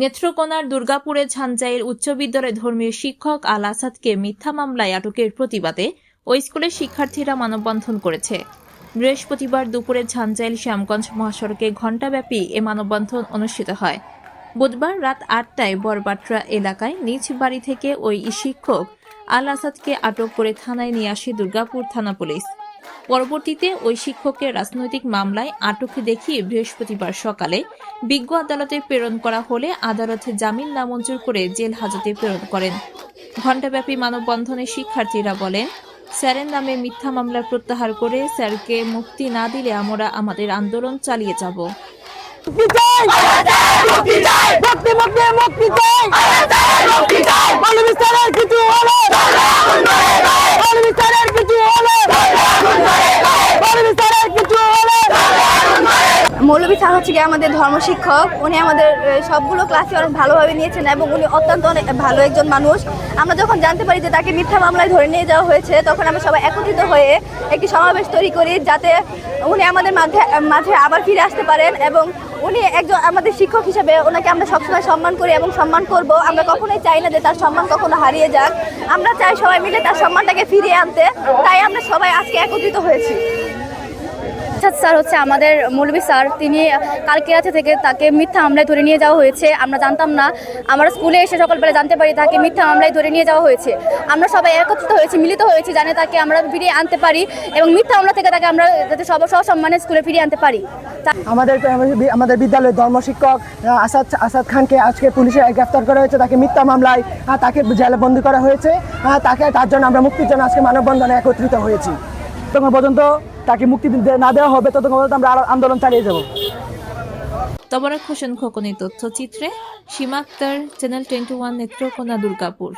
নেত্রকোনার দুর্গাপুরের ঝাঞ্জাইয়ের উচ্চ বিদ্যালয়ের ধর্মীয় শিক্ষক আল আসাদকে মিথ্যা মামলায় আটকের প্রতিবাদে ওই স্কুলের শিক্ষার্থীরা মানববন্ধন করেছে। বৃহস্পতিবার দুপুরে ঝাঞ্জাইল শ্যামগঞ্জ মহাসড়কে ঘণ্টাব্যাপী এ মানববন্ধন অনুষ্ঠিত হয়। বুধবার রাত ৮টায় বরবাট্রা এলাকায় নিজ বাড়ি থেকে ওই শিক্ষক আল আসাদকে আটক করে থানায় নিয়ে আসে দুর্গাপুর থানা পুলিশ। পরবর্তীতে ওই শিক্ষককে রাজনৈতিক মামলায় আটক দেখিয়ে বৃহস্পতিবার সকালে বিজ্ঞ আদালতে প্রেরণ করা হলে আদালত জামিন নামঞ্জুর করে জেল হাজতে প্রেরণ করেন। ঘণ্টাব্যাপী মানববন্ধনে শিক্ষার্থীরা বলেন, স্যারের নামে মিথ্যা মামলা প্রত্যাহার করে স্যারকে মুক্তি না দিলে আমরা আমাদের আন্দোলন চালিয়ে যাব। মৌলভী স্যার হচ্ছে গিয়ে আমাদের ধর্ম শিক্ষক। উনি আমাদের সবগুলো ক্লাসে অনেক ভালোভাবে নিয়েছেন এবং উনি অত্যন্ত অনেক ভালো একজন মানুষ। আমরা যখন জানতে পারি যে তাকে মিথ্যা মামলায় ধরে নিয়ে যাওয়া হয়েছে, তখন আমরা সবাই একত্রিত হয়ে একটি সমাবেশ তৈরি করি যাতে উনি আমাদের মাঝে আবার ফিরে আসতে পারেন। এবং উনি একজন আমাদের শিক্ষক হিসেবে ওনাকে আমরা সবসময় সম্মান করি এবং সম্মান করব। আমরা কখনোই চাই না যে তার সম্মান কখনো হারিয়ে যাক। আমরা চাই সবাই মিলে তার সম্মানটাকে ফিরিয়ে আনতে। তাই আমরা সবাই আজকে একত্রিত হয়েছি। স্যার হচ্ছে আমাদের মৌলভী স্যার, তিনি কালকে রাতে থেকে তাকে মিথ্যা মামলায় ধরে নিয়ে যাওয়া হয়েছে। আমরা জানতাম না, আমরা স্কুলে এসে সকালবেলা জানতে পারি তাকে মিথ্যা মামলায় ধরে নিয়ে যাওয়া হয়েছে। আমরা সবাই একত্রিত হয়েছি, মিলিত হয়েছি জানে তাকে আমরা ফিরিয়ে আনতে পারি এবং মিথ্যা মামলা থেকে তাকে আমরা যাতে সসম্মানে স্কুলে ফিরিয়ে আনতে পারি। আমাদের বিদ্যালয়ের ধর্ম শিক্ষক আসাদ খানকে আজকে পুলিশে গ্রেফতার করা হয়েছে। তাকে মিথ্যা মামলায় তাকে জেলে বন্দী করা হয়েছে। তার জন্য আমরা মুক্তির জন্য আজকে মানববন্ধনে একত্রিত হয়েছি। তখন পর্যন্ত তাকে মুক্তি না দেওয়া হবে ততক্ষণ পর্যন্ত আমরা আন্দোলন চালিয়ে যাব। তবরাক হোসেন খোকনের তথ্যচিত্রে সীমা আক্তার, চ্যানেল 21, নেত্রকোনা, দুর্গাপুর।